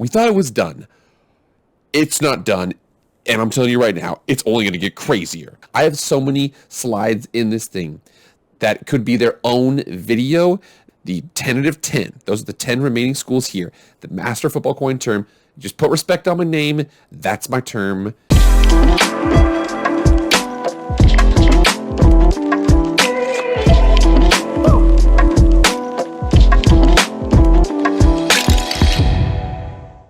We thought it was done. It's not done. And I'm telling you right now, it's only going to get crazier. I have so many slides in this thing that could be their own video. The tentative 10, those are the 10 remaining schools here. The Master Football Coin term, just put respect on my name. That's my term.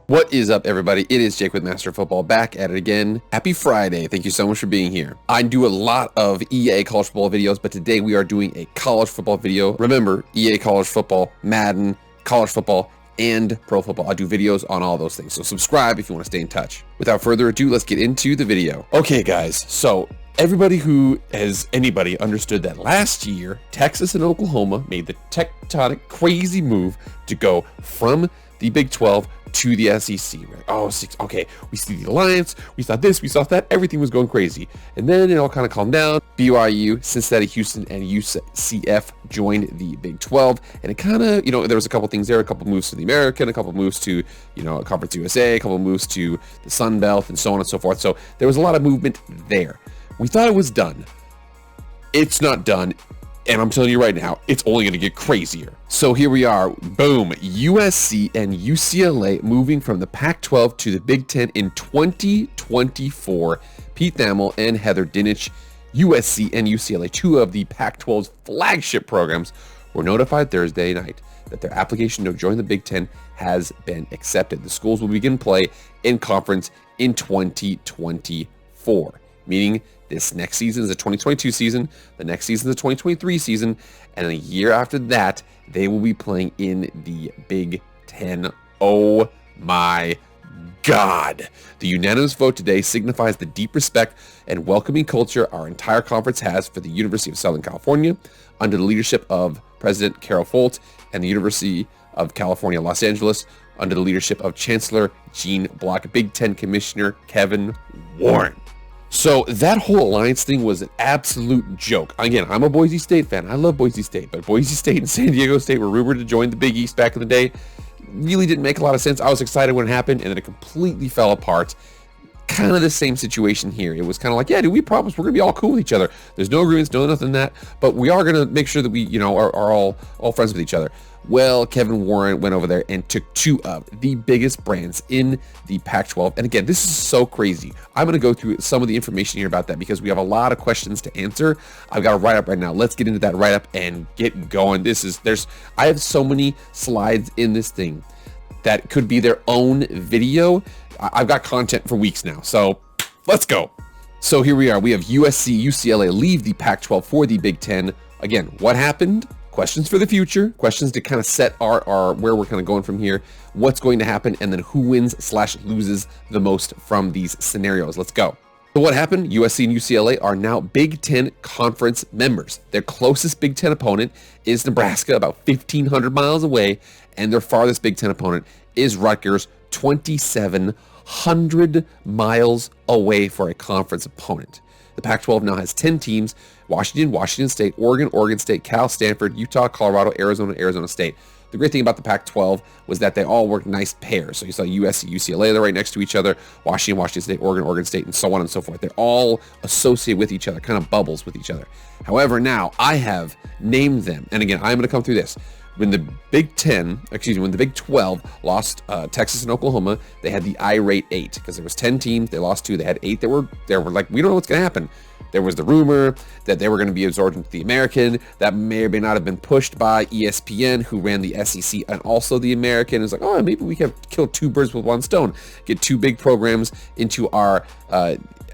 What is up, everybody? It is Jake with Master Football, back at it again. Happy Friday. Thank you so much for being here. I do a lot of EA college football videos, but today we are doing a college football video. Remember, EA college football, Madden, college football, and pro football. I do videos on all those things, so subscribe if you want to stay in touch. Without further ado, let's get into the video. Okay, guys, so everybody who has anybody understood that last year, Texas and Oklahoma made the tectonic crazy move to go from the Big 12 to the SEC. We're like, oh, okay, we see the alliance, we saw this, we saw that, everything was going crazy. And then it all kind of calmed down. BYU, Cincinnati, Houston, and UCF joined the Big 12. And it kind of, there was a couple things there, a couple moves to the American, a couple moves to, Conference USA, a couple moves to the Sun Belt, and so on and so forth. So there was a lot of movement there. We thought it was done. It's not done. And I'm telling you right now, it's only going to get crazier. So here we are. Boom. USC and UCLA moving from the Pac-12 to the Big 10 in 2024. Pete Thamel and Heather Dinich, USC and UCLA, two of the Pac-12's flagship programs, were notified Thursday night that their application to join the Big 10 has been accepted. The schools will begin play in conference in 2024, meaning this next season is the 2022 season, the next season is the 2023 season, and a year after that, they will be playing in the Big 10. Oh my God. The unanimous vote today signifies the deep respect and welcoming culture our entire conference has for the University of Southern California under the leadership of President Carol Folt and the University of California, Los Angeles under the leadership of Chancellor Gene Block, Big 10 Commissioner Kevin Warren. So that whole alliance thing was an absolute joke. Again, I'm a Boise State fan. I love Boise State, but Boise State and San Diego State were rumored to join the Big East back in the day. Really didn't make a lot of sense. I was excited when it happened, and then it completely fell apart. Kind of the same situation here. It was kind of like, yeah, dude, we promise we're going to be all cool with each other. There's no agreements, no nothing that, but we are going to make sure that we, are all friends with each other. Well, Kevin Warren went over there and took two of the biggest brands in the Pac-12. And again, this is so crazy. I'm going to go through some of the information here about that because we have a lot of questions to answer. I've got a write-up right now. Let's get into that write-up and get going. I have so many slides in this thing that could be their own video. I've got content for weeks now, so let's go. So here we are. We have USC, UCLA leave the Pac-12 for the Big 10. Again, what happened? Questions for the future, questions to kind of set our where we're kind of going from here, what's going to happen, and then who wins/loses the most from these scenarios. Let's go. So what happened? USC and UCLA are now Big 10 conference members. Their closest Big 10 opponent is Nebraska, about 1,500 miles away, and their farthest Big 10 opponent is Rutgers, 2,700 miles away for a conference opponent. The Pac-12 now has 10 teams: Washington, Washington State, Oregon, Oregon State, Cal, Stanford, Utah, Colorado, Arizona, Arizona State. The great thing about the Pac-12 was that they all worked nice pairs. So you saw USC, UCLA, they're right next to each other, Washington, Washington State, Oregon, Oregon State, and so on and so forth. They're all associated with each other, kind of bubbles with each other. However, now I have named them, and again, I'm going to come through this. When the Big 12 lost Texas and Oklahoma, they had the irate 8 because there was 10 teams. They lost 2. They had 8 that were like, we don't know what's going to happen. There was the rumor that they were going to be absorbed into the American. That may or may not have been pushed by ESPN, who ran the SEC and also the American. It's like, oh, maybe we can kill two birds with one stone. Get two big programs into our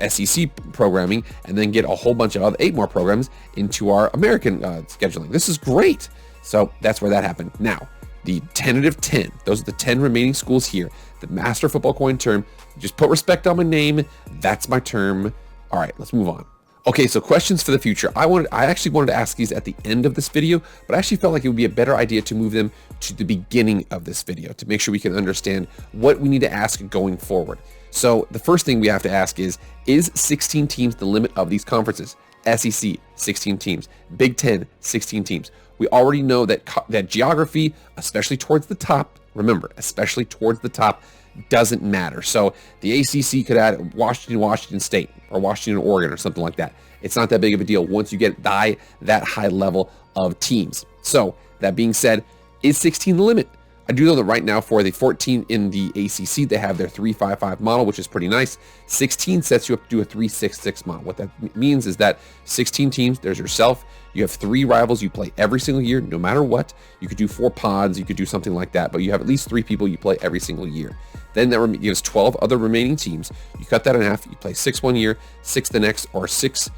SEC programming, and then get a whole bunch of other 8 more programs into our American scheduling. This is great. So that's where that happened. Now, the tentative 10, those are the 10 remaining schools here. The Master Football Coin term, just put respect on my name. That's my term. All right, let's move on. Okay, so questions for the future. I actually wanted to ask these at the end of this video, but I actually felt like it would be a better idea to move them to the beginning of this video to make sure we can understand what we need to ask going forward. So the first thing we have to ask is 16 teams the limit of these conferences? SEC, 16 teams. Big 10, 16 teams. We already know that geography, especially towards the top, remember, especially towards the top, doesn't matter. So the ACC could add Washington State or Washington, Oregon or something like that. It's not that big of a deal once you get that high level of teams. So that being said, is 16 the limit? I do know that right now for the 14 in the ACC, they have their 3-5-5 model, which is pretty nice. 16 sets you up to do a 3-6-6 model. What that means is that 16 teams, there's yourself, you have 3 rivals you play every single year, no matter what. You could do 4 pods, you could do something like that, but you have at least 3 people you play every single year. Then that gives 12 other remaining teams. You cut that in half, you play 6 one year, 6 the next, or 6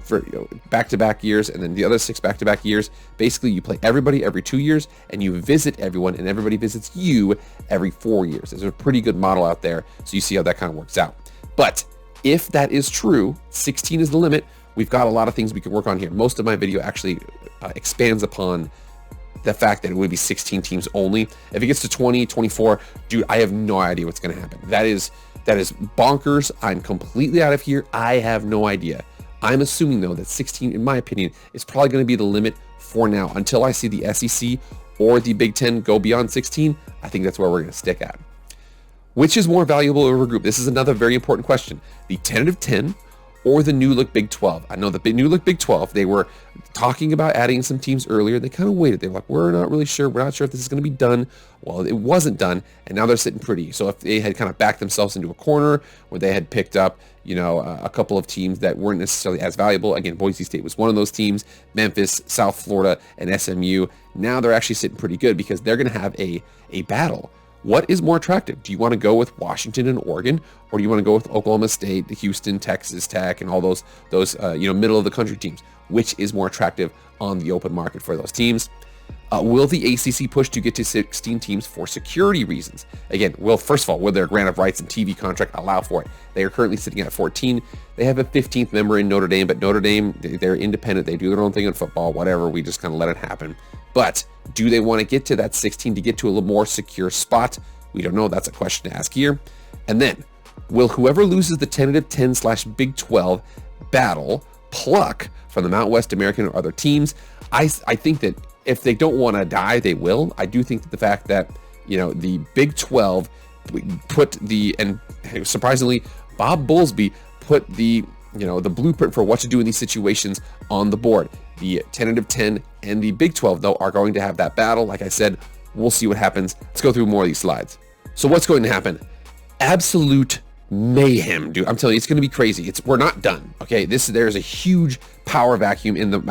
for back-to-back years, and then the other 6 back-to-back years. Basically, you play everybody every 2 years, and you visit everyone, and everybody visits you every 4 years. There's a pretty good model out there, so you see how that kind of works out. But if that is true, 16 is the limit. We've got a lot of things we can work on here. Most of my video actually expands upon the fact that it would be 16 teams only. If it gets to 20, 24, dude, I have no idea what's going to happen. That is bonkers. I'm completely out of here. I have no idea. I'm assuming, though, that 16, in my opinion, is probably going to be the limit for now. Until I see the SEC or the Big Ten go beyond 16, I think that's where we're going to stick at. Which is more valuable over a group? This is another very important question. The tentative 10 or the new look Big 12. I know the new look Big 12, they were talking about adding some teams earlier. They kind of waited. They were like, we're not really sure. We're not sure if this is going to be done. Well, it wasn't done, and now they're sitting pretty. So if they had kind of backed themselves into a corner where they had picked up, a couple of teams that weren't necessarily as valuable. Again, Boise State was one of those teams, Memphis, South Florida, and SMU. Now they're actually sitting pretty good because they're going to have a battle. What is more attractive? Do you want to go with Washington and Oregon, or do you want to go with Oklahoma State, Houston, Texas Tech, and all those middle of the country teams? Which is more attractive on the open market for those teams? Will the ACC push to get to 16 teams for security reasons? Again, first of all, will their grant of rights and TV contract allow for it? They are currently sitting at 14. They have a 15th member in Notre Dame, but Notre Dame, they're independent. They do their own thing in football, whatever. We just kind of let it happen. But do they want to get to that 16 to get to a little more secure spot? We don't know. That's a question to ask here. And then, will whoever loses the tentative 10/Big 12 battle pluck from the Mount West American or other teams? I think that if they don't want to die, they will. I do think that the fact that, the Big 12 put and surprisingly, Bob Bowlesby put the blueprint for what to do in these situations on the board. The tentative 10 and the Big 12, though, are going to have that battle. Like I said, we'll see what happens. Let's go through more of these slides. So what's going to happen? Absolute mayhem, dude. I'm telling you, it's going to be crazy. We're not done. Okay, there's a huge power vacuum in the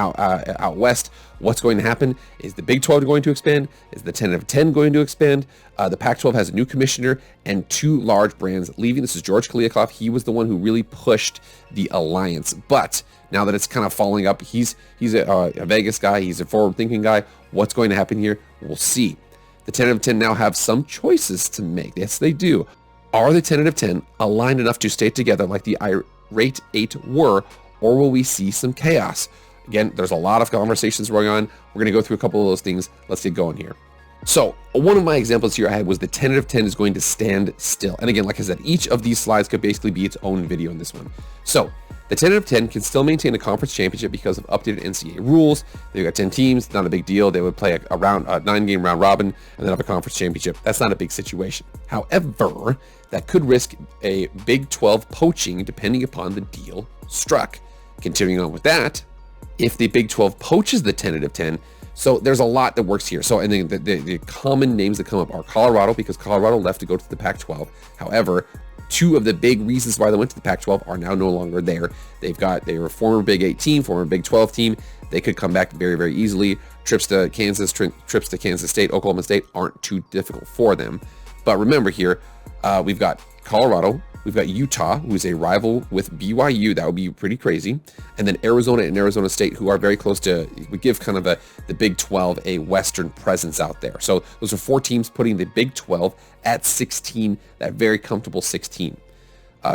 out west. What's going to happen? Is the Big 12 going to expand? Is the tentative 10 going to expand? The Pac-12 has a new commissioner and 2 large brands leaving. This is George Kliavkoff. He was the one who really pushed the alliance. But now that it's kind of falling up, he's a Vegas guy. He's a forward-thinking guy. What's going to happen here? We'll see. The tentative 10 now have some choices to make. Yes, they do. Are the tentative 10 aligned enough to stay together like the irate 8 were, or will we see some chaos? Again, there's a lot of conversations going on. We're going to go through a couple of those things. Let's get going here. So one of my examples here I had was the tentative 10 is going to stand still. And again, like I said, each of these slides could basically be its own video in this one. So the tentative 10 can still maintain a conference championship because of updated NCAA rules. They've got 10 teams, not a big deal. They would play a 9-game round robin and then have a conference championship. That's not a big situation. However, that could risk a Big 12 poaching depending upon the deal struck. Continuing on with that, if the Big 12 poaches the tentative 10, so there's a lot that works here. So, and the common names that come up are Colorado, because Colorado left to go to the Pac-12. However, 2 of the big reasons why they went to the Pac-12 are now no longer there. They were a former Big 8 team, former Big 12 team. They could come back very, very easily. Trips to Kansas, trips to Kansas State, Oklahoma State aren't too difficult for them. But remember here, we've got Colorado, we've got Utah, who's a rival with BYU. That would be pretty crazy. And then Arizona and Arizona State, who are very close to, we give kind of the Big 12 a Western presence out there. So those are 4 teams putting the Big 12 at 16, that very comfortable 16.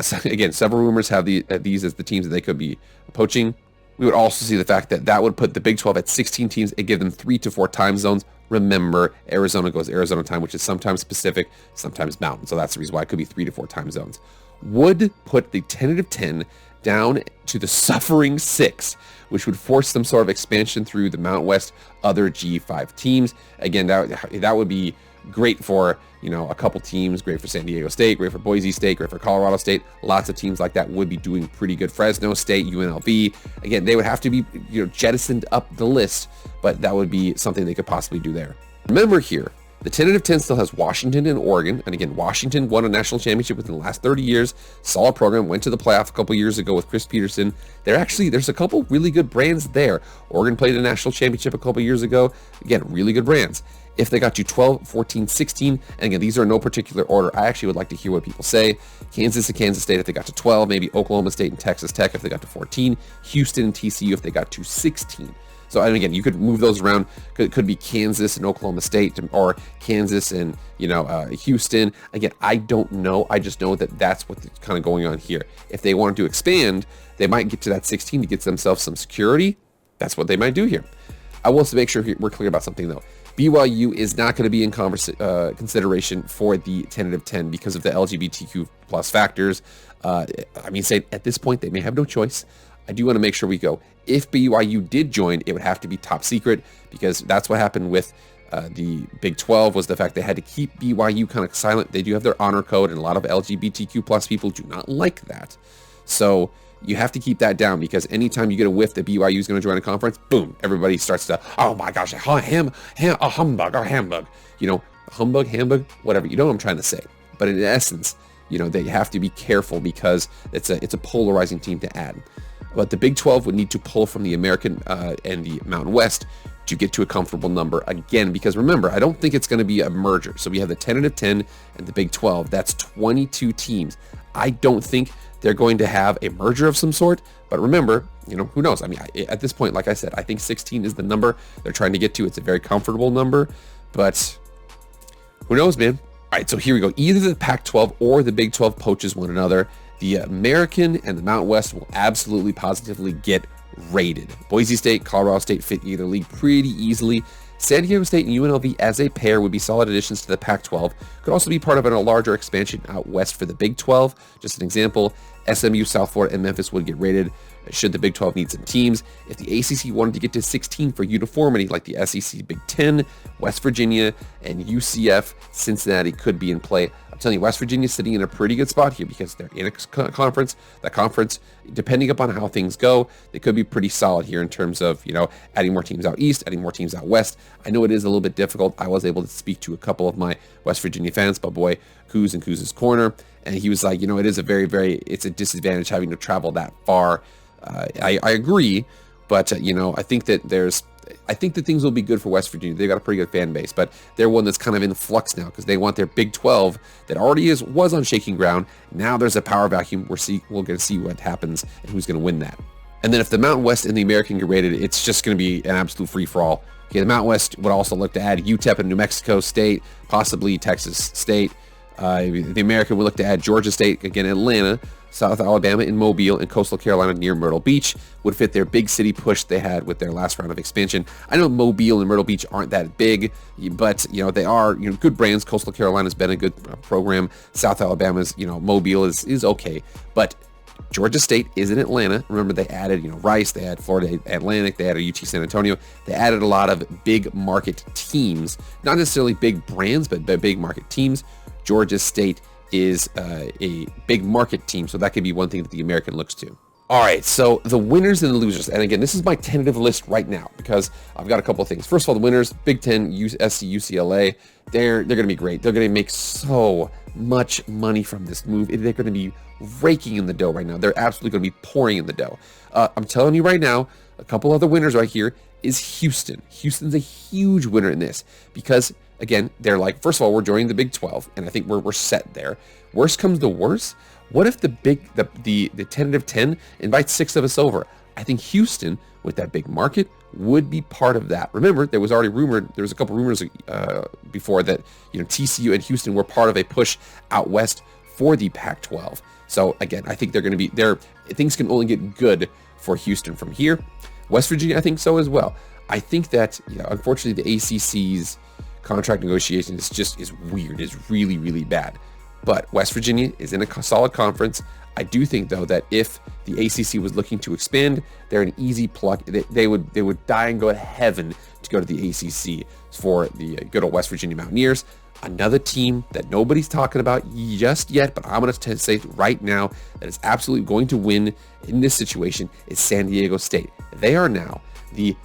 So again, several rumors have these as the teams that they could be poaching. We would also see the fact that would put the Big 12 at 16 teams and give them 3 to 4 time zones. Remember, Arizona goes Arizona time, which is sometimes Pacific, sometimes Mountain. So that's the reason why it could be 3 to 4 time zones. Would put the tentative 10 down to the suffering 6, which would force some sort of expansion through the Mount West other G5 teams. Again, that would be great for, you know, a couple teams, great for San Diego State, great for Boise State, great for Colorado State. Lots of teams like that would be doing pretty good. Fresno State, UNLV, again, they would have to be, you know, jettisoned up the list, but that would be something they could possibly do there. Remember here, the tentative 10 still has Washington and Oregon. And again, Washington won a national championship within the last 30 years. Solid program, went to the playoff a couple years ago with Chris Peterson. There's a couple really good brands there. Oregon played a national championship a couple years ago. Again, really good brands. If they got you 12, 14, 16, and again, these are in no particular order. I actually would like to hear what people say. Kansas and Kansas State if they got to 12, maybe Oklahoma State and Texas Tech if they got to 14, Houston and TCU if they got to 16. So, and again, you could move those around. Could be Kansas and Oklahoma State, or Kansas and, you know, Houston. Again, I don't know. I just know that that's what's kind of going on here. If they wanted to expand, they might get to that 16 to get themselves some security. That's what they might do here. I will also make sure we're clear about something, though. BYU is not going to be in consideration for the tentative 10 because of the LGBTQ plus factors. I mean, say at this point, they may have no choice. I do want to make sure we go. If BYU did join, it would have to be top secret, because that's what happened with the Big 12, was the fact they had to keep BYU kind of silent. They do have their honor code, and a lot of LGBTQ plus people do not like that. So you have to keep that down, because anytime you get a whiff that BYU is going to join a conference, boom, everybody starts to, oh my gosh, a humbug, you know, humbug, whatever. You know what I'm trying to say. But in essence, you know, they have to be careful, because it's a polarizing team to add. But the Big 12 would need to pull from the American and the Mountain West to get to a comfortable number again, because remember, I don't think it's going to be a merger. So we have the tentative 10 and the Big 12. That's 22 teams. I don't think they're going to have a merger of some sort. But remember, you know, who knows? I mean, at this point, like I said, I think 16 is the number they're trying to get to. It's a very comfortable number, but who knows, man? All right, so here we go. Either the Pac-12 or the Big 12 poaches one another. The American and the Mountain West will absolutely positively get raided. Boise State, Colorado State fit either league pretty easily. San Diego State and UNLV as a pair would be solid additions to the Pac-12. Could also be part of a larger expansion out west for the Big 12. Just an example, SMU, South Florida, and Memphis would get raided should the Big 12 need some teams. If the ACC wanted to get to 16 for uniformity, like the SEC Big 10, West Virginia, and UCF, Cincinnati could be in play. I'm telling you, West Virginia is sitting in a pretty good spot here, because they're in a conference. That conference, depending upon how things go, they could be pretty solid here in terms of, you know, adding more teams out east, adding more teams out west. I know it is a little bit difficult. I was able to speak to a couple of my West Virginia fans, my boy Kuz and Kuz's Corner, and he was like, you know, it is a it's a disadvantage having to travel that far. I agree, but you know, I think that things will be good for West Virginia. They've got a pretty good fan base, but they're one that's kind of in flux now, because they want their Big 12 that already was on shaking ground. Now there's a power vacuum. We're going to see what happens and who's going to win that. And then if the Mountain West and the American get rated, it's just going to be an absolute free-for-all. Okay, the Mountain West would also look to add UTEP and New Mexico State, possibly Texas State. The American would look to add Georgia State, again, Atlanta, South Alabama in Mobile, and Coastal Carolina near Myrtle Beach would fit their big city push they had with their last round of expansion. I know Mobile and Myrtle Beach aren't that big, but you know, they are, you know, good brands. Coastal Carolina's been a good program. South Alabama's, you know, Mobile is okay, but Georgia State is in Atlanta. Remember, they added, you know, Rice, they had Florida Atlantic, they added UT San Antonio. They added a lot of big market teams, not necessarily big brands, but big market teams. Georgia State is a big market team, so that could be one thing that the American looks to. All right, so the winners and the losers, and again, this is my tentative list right now, because I've got a couple of things. First of all, the winners, Big 10, USC, UCLA, they're going to be great. They're going to make so much money from this move. They're going to be raking in the dough right now. They're absolutely going to be pouring in the dough. I'm telling you right now, a couple other winners right here is Houston. Houston's a huge winner in this, because again, they're like, first of all, we're joining the Big 12, and I think we're set there. Worst comes to worst, what if the tentative 10 invites 6 of us over? I think Houston, with that big market, would be part of that. Remember, there was a couple rumors before that, you know, TCU and Houston were part of a push out west for the Pac-12. So again, I think they're going to be there. Things can only get good for Houston from here. West Virginia, I think so as well. I think that, you know, unfortunately, the ACC's contract negotiation is weird. It's really, really bad. But West Virginia is in a solid conference. I do think, though, that if the ACC was looking to expand, they're an easy plug. They would die and go to heaven to go to the ACC for the good old West Virginia Mountaineers. Another team that nobody's talking about just yet, but I'm going to say right now that is absolutely going to win in this situation is San Diego State. They are now the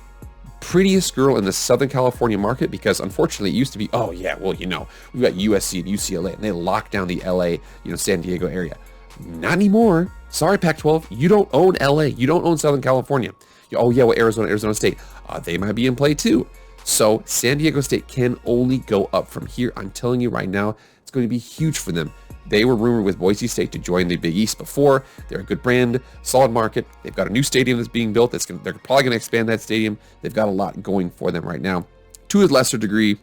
prettiest girl in the Southern California market because unfortunately it used to be, oh yeah, well, we've got USC and UCLA and they locked down the LA, San Diego area. Not anymore. Sorry, Pac-12. You don't own LA. You don't own Southern California. Oh yeah, well, Arizona State. They might be in play too. So San Diego State can only go up from here. I'm telling you right now, it's going to be huge for them. They were rumored with Boise State to join the Big East before. They're a good brand, solid market. They've got a new stadium that's being built. They're probably going to expand that stadium. They've got a lot going for them right now. To a lesser degree,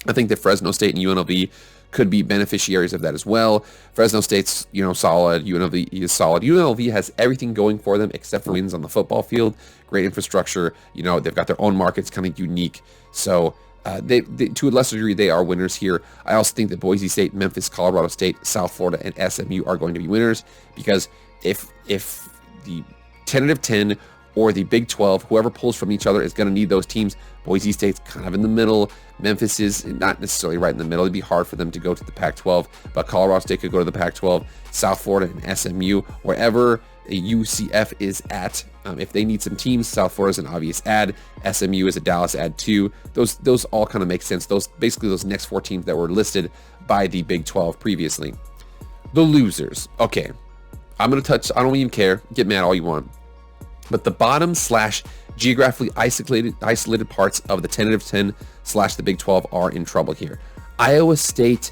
I think that Fresno State and UNLV could be beneficiaries of that as well. Fresno State's, solid. UNLV is solid. UNLV has everything going for them except for wins on the football field. Great infrastructure. They've got their own markets, kind of unique. So they, to a lesser degree, they are winners here. I also think that Boise State, Memphis, Colorado State, South Florida, and SMU are going to be winners because if the tentative 10 or the Big 12, whoever pulls from each other is going to need those teams. Boise State's kind of in the middle. Memphis is not necessarily right in the middle. It'd be hard for them to go to the Pac-12, but Colorado State could go to the Pac-12. South Florida and SMU, wherever a UCF is at. If they need some teams, South Florida is an obvious add. SMU is a Dallas add too. Those all kind of make sense. Those next 4 teams that were listed by the Big 12 previously. The losers. Okay, I'm going to touch, I don't even care. Get mad all you want. But the bottom / geographically isolated parts of the tentative 10 / the Big 12 are in trouble here. Iowa State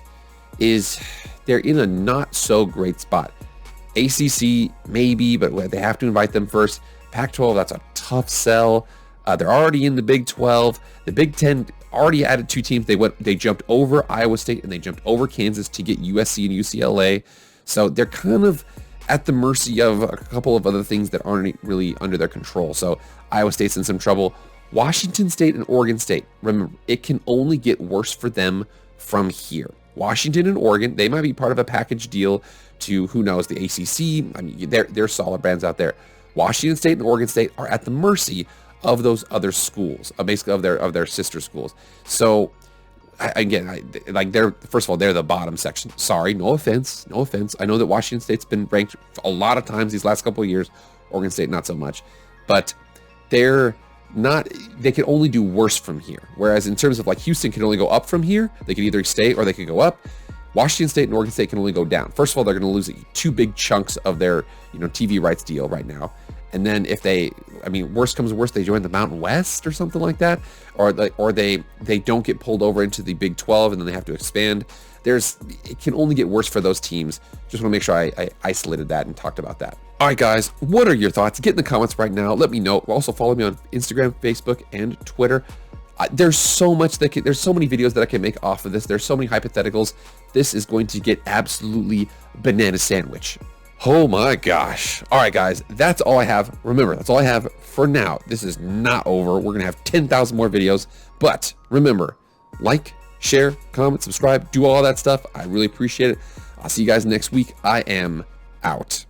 they're in a not so great spot. ACC maybe, but they have to invite them first. Pac-12, that's a tough sell. They're already in the Big 12. The Big 10 already added 2 teams. They jumped over Iowa State and they jumped over Kansas to get USC and UCLA. So they're kind of at the mercy of a couple of other things that aren't really under their control. So Iowa State's in some trouble. Washington State and Oregon State, remember, it can only get worse for them from here. Washington and Oregon, they might be part of a package deal to, who knows, the ACC. I mean, they're solid brands out there. Washington State and Oregon State are at the mercy of those other schools, basically of their sister schools. So they're, first of all, they're the bottom section. Sorry, no offense. I know that Washington State's been ranked a lot of times these last couple of years. Oregon State, not so much. But they can only do worse from here. Whereas in terms of Houston can only go up from here. They could either stay or they could go up. Washington State and Oregon State can only go down. First of all, they're going to lose 2 big chunks of their TV rights deal right now. And then if worst comes to worst, they join the Mountain West or something like that, or they don't get pulled over into the Big 12 and then they have to expand. It can only get worse for those teams. Just want to make sure I isolated that and talked about that. All right, guys, what are your thoughts? Get in the comments right now. Let me know. Also follow me on Instagram, Facebook, and Twitter. There's so much there's so many videos that I can make off of this. There's so many hypotheticals. This is going to get absolutely banana sandwich. Oh my gosh. All right, guys, that's all I have. Remember, that's all I have for now. This is not over. We're going to have 10,000 more videos. But remember, like, share, comment, subscribe, do all that stuff. I really appreciate it. I'll see you guys next week. I am out.